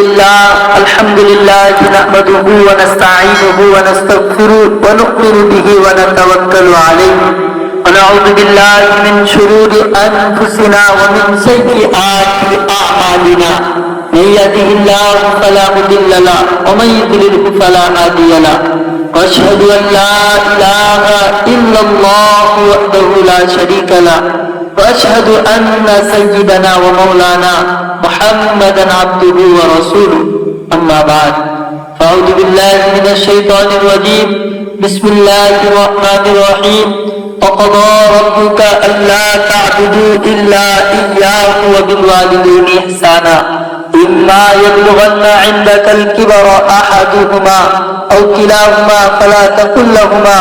الحمد لله نحمده ونستعينه ونستغفره ونؤمن به ونتوكل عليه ونعوذ بالله من شرور أنفسنا ومن سيئات أعمالنا من يهده الله فلا مضل له ومن يضلل فلا هادي له وأشهد أن لا إله إلا الله وحده لا شريك له وأشهد أن سيدنا ومولانا محمدا عبده ورسوله أما بعد فأعوذ بالله من الشيطان الرجيم بسم الله الرحمن الرحيم وقضى ربك ألا تعبدوا إلا إياه وبالوالدين إحسانا إما يبلغن عندك الكبر أحدهما أو كلاهما فلا تقل لهما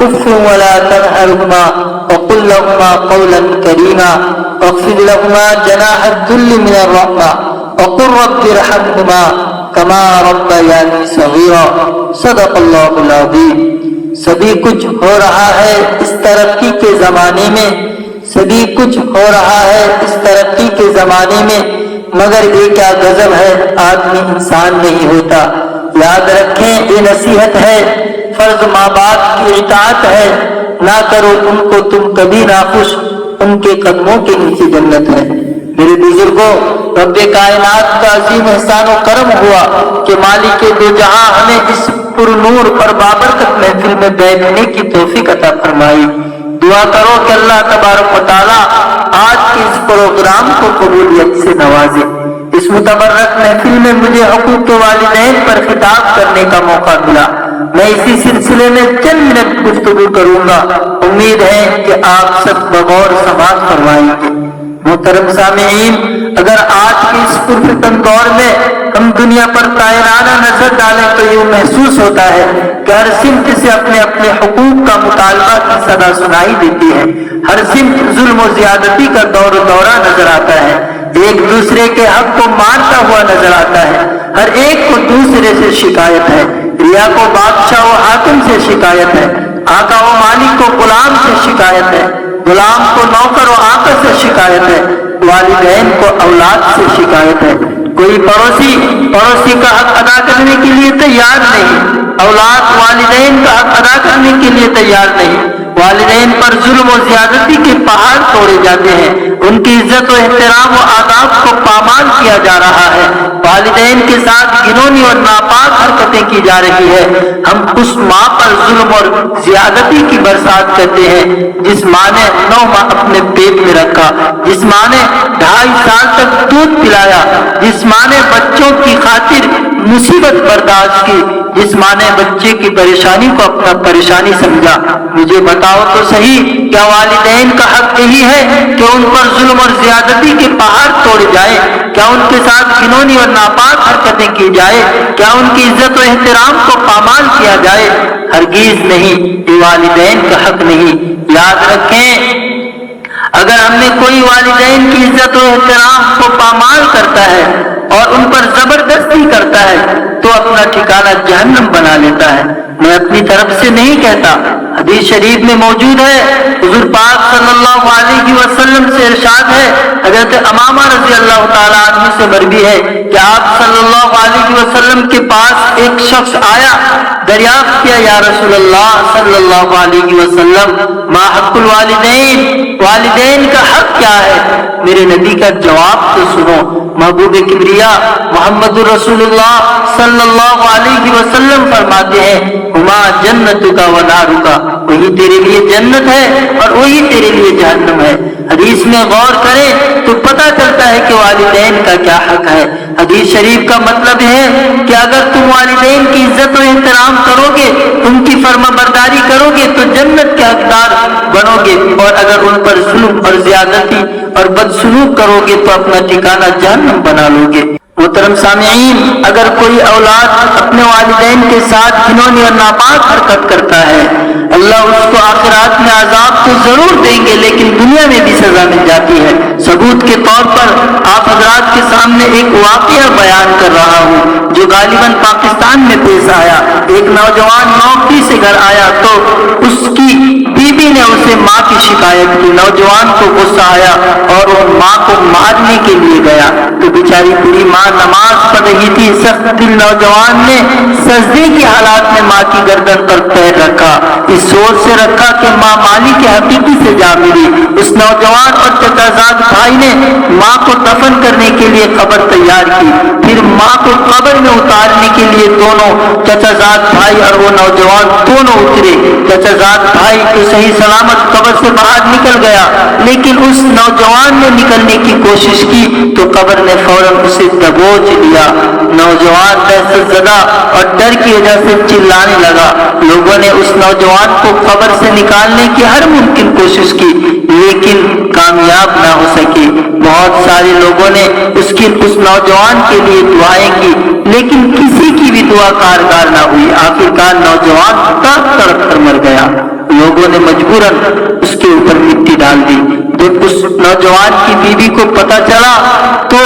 أف ولا تنهرهما وقل لهما قولا كريما واخفض لهما جناح الذل من الرحمة وقل رب ارحمهما كما ربياني صغيرا صدق اللہ العظیم۔ سبھی کچھ ہو رہا ہے اس ترقی کے زمانے میں، سبھی کچھ ہو رہا ہے اس ترقی کے زمانے میں، مگر یہ کیا غضب ہے آدمی انسان نہیں ہوتا۔ یاد رکھیں یہ نصیحت ہے، فرض ماں باپ کی اطاعت ہے، نہ کرو ان کو تم کبھی ناخوش، ان کے قدموں کے نیچے جنت ہے۔ میرے بزرگوں، رب کائنات کا عظیم احسان و کرم ہوا کہ مالک دو جہاں ہمیں اس پر نور اور بابرکت محفل میں بیٹھنے کی توفیق عطا فرمائی۔ دعا کرو کہ اللہ تبارک و تعالی آج کے اس پروگرام کو قبولیت سے نوازے۔ اس متبرک محفل میں مجھے حقوق والدین پر خطاب کرنے کا موقع ملا۔ میں اسی سلسلے میں چند منٹ گفتگو کروں گا، امید ہے کہ آپ سب بغور سماعت فرمائیں گے۔ محترم سامعین، اگر آج کے اس پرفتن دور میں ہم دنیا پر طائرانہ نظر ڈالیں تو یہ محسوس ہوتا ہے کہ ہر سمت سے اپنے اپنے حقوق کا مطالبہ کی صدا سنائی دیتی ہے، ہر سمت ظلم و زیادتی کا دور و دورہ نظر آتا ہے، ایک دوسرے کے حق کو مارتا ہوا نظر آتا ہے، ہر ایک کو دوسرے سے شکایت ہے، ریا کو بادشاہ و حاکم سے شکایت ہے، آقا و مالک کو غلام سے شکایت ہے، غلام کو نوکر و آقا سے شکایت ہے، والدین کو اولاد سے شکایت ہے۔ کوئی پڑوسی کا حق ادا کرنے کے لیے تیار نہیں، اولاد والدین کا حق ادا کرنے کے لیے تیار نہیں، والدین پر ظلم و زیادتی کے پہاڑ توڑے جاتے ہیں، ان کی عزت و احترام و آداب کو پامال کیا جا رہا ہے، والدین کے ساتھ گھنونی اور ناپاک حرکتیں کی جا رہی ہے۔ ہم اس ماں پر ظلم اور زیادتی کی برسات کرتے ہیں جس ماں نے 9 ماہ اپنے پیٹ میں رکھا، جس ماں نے 2.5 سال تک دودھ پلایا، جس ماں نے بچوں کی خاطر مصیبت برداشت کی، جس ماں نے بچے کی پریشانی کو اپنا پریشانی سمجھا۔ مجھے بتاؤ تو صحیح، کیا والدین کا حق یہی ہے کہ ان پر ظلم اور زیادتی کے پہاڑ توڑے جائے؟ کیا ان کے ساتھ گھنونی اور ناپاک حرکتیں کی جائے؟ کیا ان کی عزت و احترام کو پامال کیا جائے؟ ہرگز نہیں، یہ والدین کا حق نہیں۔ یاد رکھیں، اگر ہم نے کوئی والدین کی عزت و احترام کو پامال کرتا ہے اور ان پر زبردستی کرتا ہے تو اپنا ٹھکانہ جہنم بنا لیتا ہے۔ میں اپنی طرف سے نہیں کہتا، حدیث شریف میں موجود ہے، حضور پاک صلی اللہ علیہ وسلم سے ارشاد ہے، حضرت امامہ رضی اللہ تعالیٰ عنہ سے مروی ہے کہ آپ صلی اللہ علیہ وسلم کے پاس ایک شخص آیا، دریافت کیا، یا رسول اللہ صلی اللہ علیہ وسلم، ما حق الوالدین، والدین کا حق کیا ہے؟ میرے نبی کا جواب تو سنو۔ محبوب کبریا محمد رسول اللہ صلی اللہ علیہ وسلم فرماتے ہیں، ہما جنتک و نارک، وہی تیرے لیے جنت ہے اور وہی تیرے لیے جہنم ہے۔ حدیث میں غور کریں تو پتہ چلتا ہے کہ والدین کا کیا حق ہے۔ حدیث شریف کا مطلب ہے کہ اگر تم والدین کی عزت و احترام کرو گے، ان کی فرما برداری کرو گے تو جنت کے حقدار بنو گے، اور اگر ان پر ظلم اور زیادتی اور بدسلوک کرو گے تو اپنا ٹھکانہ جہنم بنا لو گے۔ محترم سامعین، اگر کوئی اولاد اپنے والدین کے ساتھ گھنونی اور ناپاک حرکت کرتا ہے، اللہ اس کو آخرات میں عذاب تو ضرور دیں گے لیکن دنیا میں بھی سزا مل جاتی ہے۔ ثبوت کے طور پر آپ حضرات کے سامنے ایک واقعہ بیان کر رہا ہوں جو غالباً پاکستان میں پیش آیا۔ ایک نوجوان نوکری سے گھر آیا تو اس کی بیوی بیوی نے اسے ماں کی شکایت کی. نوجوان کو غصہ آیا اور وہ ماں کو مارنے کے لیے گیا. تو بیچاری بوڑھی ماں نماز پڑھ رہی تھی. سخت دل نوجوان نے سجدے کی حالات میں ماں کی گردن پر پیر رکھا. اس سوچ سے رکھا کہ ماں مالک کے حقیقی سے جا ملی. اس نوجوان اور چچا زاد بھائی نے ماں کو دفن کرنے کے لیے قبر تیار کی. پھر ماں کو قبر میں اتارنے کے لیے دونوں چچا زاد بھائی اور وہ نوجوان دونوں اترے. چچا زاد بھائی تو صحیح سلامت قبر سے باہر نکل گیا, لیکن اس نوجوان نے نکلنے کی کوشش کی تو قبر نے فوراً اسے دبوچ لیا. نوجوان دہشت زدہ اور ڈر کی وجہ سے چلانے لگا. لوگوں نے اس نوجوان کو قبر سے نکالنے کی ہر ممکن کوشش کی, لیکن کامیاب نہ ہو سکی. بہت سارے لوگوں نے اس نوجوان کے لیے دعائیں کی, لیکن کسی کی بھی دعا کارگر نہ ہوئی. آخرکار نوجوان تڑپ تڑپ کر مر گیا. لوگوں نے مجبوراً اس کے اوپر مٹی ڈال دی. جب اس نوجوان کی بیوی کو پتا چلا تو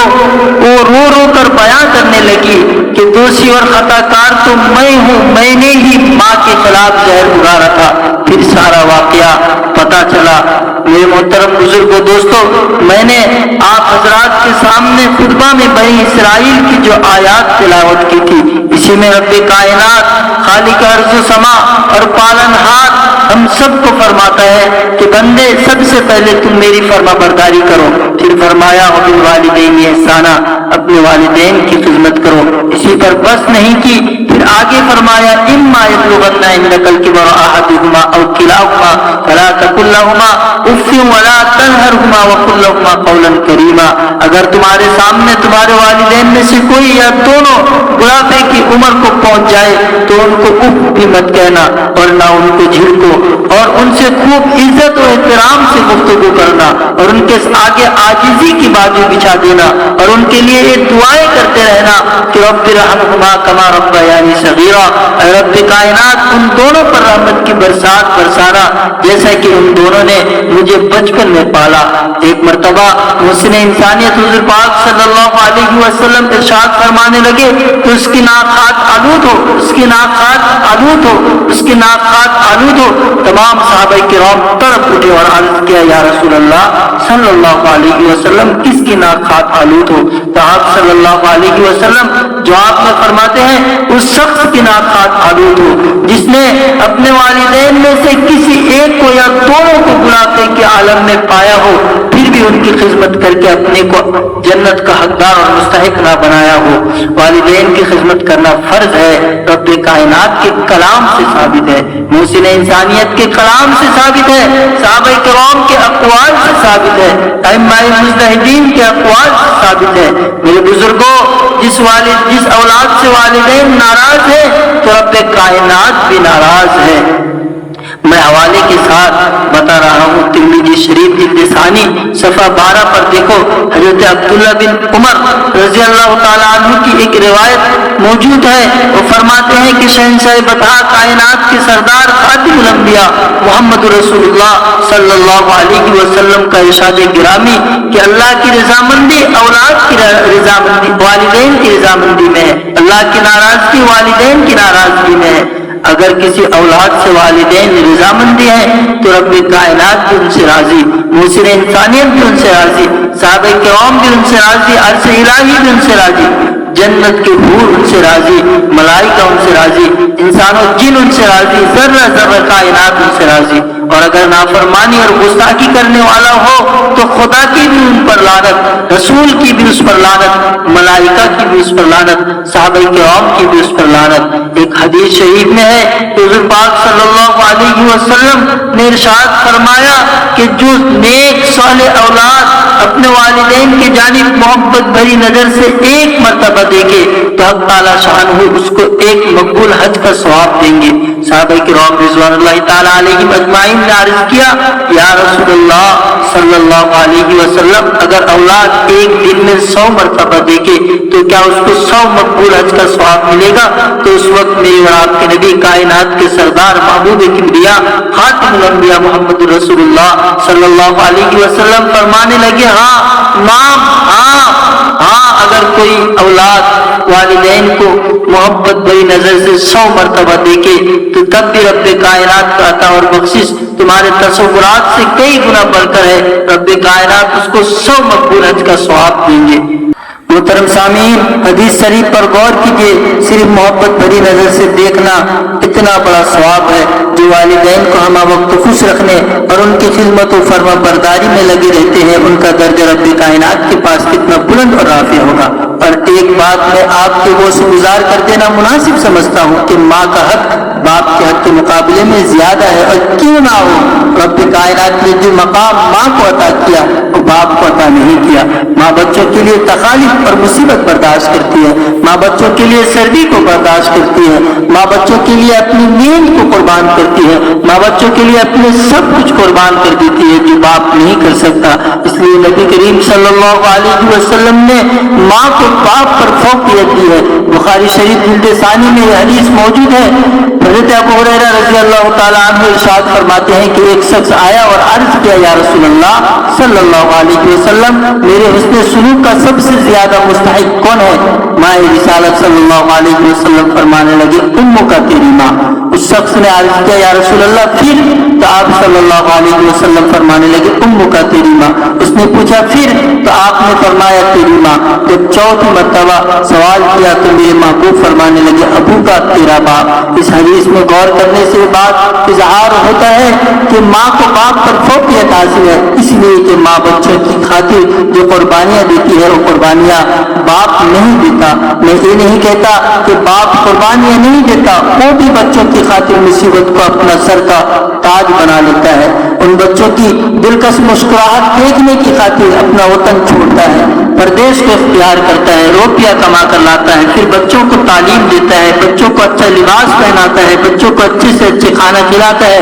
وہ رو رو کر بیان کرنے لگی کہ دوشی اور خطا کار تو میں ہوں, میں نے ہی ماں کے خلاف زہر اگاڑا تھا. پھر سارا واقعہ پتا چلا. میرے محترم بزرگوں, دوستوں, میں نے آپ حضرات کے سامنے خطبہ میں بنی اسرائیل کی جو آیات تلاوت کی تھی, اسی میں رب کائنات خالق ارض و سما اور پالنہار ہم سب کو فرماتا ہے کہ بندے سب سے پہلے تم میری فرما برداری کرو. پھر فرمایا وبالوالدین احسانا, اپنے والدین کی خدمت کرو. اسی پر بس نہیں کی, پھر آگے فرمایا اما یبلغن عندک الکبر احدهما او کلاهما فلا تقل لهما اف ولا تنهرهما وقل لهما قولا کریما. اگر تمہارے سامنے تمہارے والدین میں سے کوئی یا دونوں بڑھاپے کی عمر کو پہنچ جائے تو ان کو اف بھی مت کہنا اور نہ ان کو جھڑکو, اور ان سے خوب عزت و احترام سے گفتگو کرنا, اور ان کے آگے عاجزی کی بازو بچھا دینا, اور ان کے لیے یہ دعائیں کرتے رہنا کہ رب ارحمہما کما ربیانی صغیرا, اے رب کائنات ان دونوں پر رحمت کی برسات برسانا جیسا کہ ان دونوں نے مجھے بچپن میں پالا. ایک مرتبہ محسن انسانیت حضور پاک صلی اللہ علیہ وسلم ارشاد فرمانے لگے تو اس کی ناک خات آلود ہو, اس کی ناک خات آلود ہو, اس کی ناک خات آلود ہو. تمام صحابہ کرام تڑپ اٹھے اور عرض کیا یا رسول اللہ صلی اللہ علیہ وسلم کس کی ناک خات آلود ہو؟ تو آپ صلی اللہ علیہ وسلم جواب میں فرماتے ہیں اس شخص کی ناک خات آلود ہو جس نے اپنے والدین میں سے کسی ایک کو یا دونوں کو بڑھاپے کے عالم میں پایا ہو, پھر بھی ان کی خدمت کر کے اپنے کو جنت کا حقدار اور مستحق نہ بنایا ہو. والدین کی خدمت کرنا فرض ہے, رب کائنات کے کلام سے ثابت ہے, محسن انسانیت کے کلام سے ثابت ہے, صحابہ کرام کے اقوال سے ثابت ہے, ائمہ مجتہدین کے اقوال سے ثابت ہے. میرے بزرگوں, جس اولاد سے والدین ناراض ہے تو رب کائنات بھی ناراض ہے. میں حوالے کے ساتھ بتا رہا ہوں, ترمذی شریف جلد ثانی صفحہ 12 پر دیکھو, حضرت عبداللہ بن عمر رضی اللہ تعالیٰ عنہ کی ایک روایت موجود ہے. وہ فرماتے ہیں کہ شہنشاہ بطحا کائنات کے سردار خاتم الانبیاء محمد رسول اللہ صلی اللہ علیہ وسلم کا ارشاد گرامی کہ اللہ کی رضامندی اولاد کی رضامندی والدین کی رضامندی میں ہے, اللہ کی ناراضگی والدین کی ناراضگی میں ہے. اگر کسی اولاد سے والدین رضامندی ہے تو رب کائنات بھی ان سے راضی, محسن انسانیت بھی ان سے راضی, صحابہ کرام بھی ان سے راضی, عرش الہی بھی ان سے راضی, جنت کے حور ان سے راضی, ملائکہ ان سے راضی, انسان و جن ان سے راضی, ذرہ ذرہ کائنات ان سے راضی. اور اگر نافرمانی اور گستاخی کرنے والا ہو تو خدا کی بھی ان پر لعنت, رسول کی بھی اس پر لعنت, ملائکہ کی بھی اس پر لعنت, صحابہ کرام کی بھی اس پر لعنت. ایک حدیث شریف میں ہے کہ حضور پاک صلی اللہ علیہ وسلم نے ارشاد فرمایا کہ جو نیک صالح اولاد اپنے والدین کی جانب محبت بھری نظر سے ایک مرتبہ دیکھے تو حق تعالی شانہ اس کو ایک مقبول حج کا ثواب دیں گے. صحابہ کرام رضوان اللہ تعالی علیہم اجمعین نے عرض کیا یا رسول اللہ صلی اللہ علیہ وسلم اگر اولاد ایک دن میں 100 مرتبہ دیکھے تو کیا اس کو 100 مقبول حج کا ثواب ملے گا؟ تو اس وقت میرے اور آپ کے نبی کائنات کے سردار محبوب کبریا خاتم الانبیاء محمد رسول اللہ صلی اللہ علیہ وسلم فرمانے لگے ہاں نام ہاں اگر کوئی اولاد والدین کو محبت بری نظر سے 100 مرتبہ دیکھے تو تب بھی رب کائنات کا عطا اور بخشش تمہارے تصورات سے کئی گنا بڑھ کر ہے. رب کائنات اس کو 100 مقبول حج کا ثواب دیں گے. محترم سامعین، حدیث شریف پر غور کیجیے. صرف محبت بھری نظر سے دیکھنا اتنا بڑا ثواب ہے. جو والدین کو ہمہ وقت خوش رکھنے اور ان کی خدمت و فرما برداری میں لگے رہتے ہیں، ان کا درجہ رب کائنات کے پاس کتنا بلند اور رافع ہوگا. اور ایک بات میں آپ کے وہ سے گزار کر دینا مناسب سمجھتا ہوں کہ ماں کا حق باپ کے حق کے مقابلے میں زیادہ ہے. اور کیوں نہ ہو، رب کائنات نے جو مقام ماں کو عطا کیا وہ باپ کو عطا نہیں کیا. ماں بچوں کے لیے تکالیف اور مصیبت برداشت کرتی ہے. ماں بچوں کے لیے سردی کو برداشت کرتی ہے. ماں بچوں کے لیے اپنی نیند کو قربان کرتی ہے. ماں بچوں کے لیے اپنے سب کچھ قربان کر دیتی ہے جو باپ نہیں کر سکتا. اس لیے نبی کریم صلی اللہ علیہ وسلم نے ماں کو باپ پر فوقیت دی ہے. بخاری شریف جلد ثانی میں یہ حدیث موجود ہے. حضرت ابو ہریرہ رضی اللہ تعالیٰ عنہ ارشاد فرماتے ہیں کہ ایک شخص آیا اور عرض کیا، یا رسول اللہ صلی اللہ علیہ وسلم، میرے حسن سلوک کا سب سے زیادہ مستحق کون ہے؟ ماہ رسالت صلی اللہ علیہ وسلم فرمانے لگے، امک کا تیری ماں. اس شخص نے عرض کیا، یا رسول اللہ پھر؟ تو آپ صلی اللہ علیہ وسلم فرمانے لگے، امک کا تیری ماں. اس نے پوچھا پھر؟ تو آپ نے فرمایا تیری ماں. جب چوتھی مرتبہ سوال کیا تو میرے محبوب فرمانے لگے، ابو کا تیرا باپ. اس حدیث میں غور کرنے سے بات اظہار ہوتا ہے کہ ماں کو باپ پر فوقیت حاصل ہے، اس لیے کہ ماں بچوں کی خاطر جو قربانیاں دیتی ہے وہ قربانیاں باپ نہیں دیتا. میں یہ نہیں کہتا کہ باپ قربانیاں نہیں دیتا، وہ بھی بچوں کی خاطر مصیبت کو اپنا سر کا تاج بنا لیتا ہے. ان بچوں کی دلکش مسکراہٹ دیکھنے کی خاطر اپنا وطن چھوڑتا ہے، پردیش کو اختیار کرتا ہے، روپیہ کما کر لاتا ہے، پھر بچوں کو تعلیم دیتا ہے، بچوں کو اچھا لباس پہناتا ہے، بچوں کو اچھے سے اچھے کھانا کھلاتا ہے،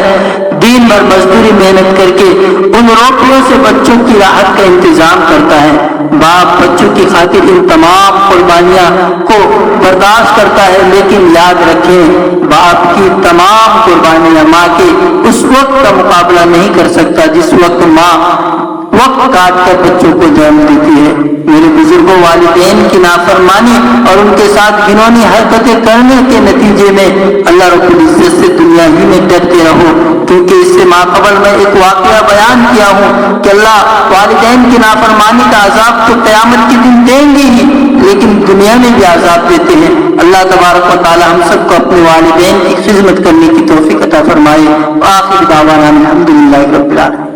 دن بھر مزدوری محنت کر کے ان روپیوں سے بچوں کی راحت کا انتظام کرتا ہے. باپ بچوں کی خاطر ان تمام قربانیاں کو برداشت کرتا ہے، لیکن یاد رکھیں باپ کی تمام قربانیاں ماں کے اس وقت کا مقابلہ نہیں کر سکتا جس وقت ماں وقت کاٹ کر بچوں کو جنم دیتی ہے. میرے بزرگوں، والدین کی نافرمانی اور ان کے ساتھ گھنونی حرکتیں کرنے کے نتیجے میں اللہ رب العزت سے دنیا ہی میں ڈرتے رہو، کیونکہ اس سے ماقبل میں ایک واقعہ بیان کیا ہوں کہ اللہ والدین کی نافرمانی کا عذاب تو قیامت کے دن دیں گے ہی، لیکن دنیا میں بھی عذاب دیتے ہیں. اللہ تبارک و تعالی ہم سب کو اپنے والدین کی خدمت کرنے کی توفیق عطا فرمائے. آخر دعوانا الحمدللہ رب العالمین.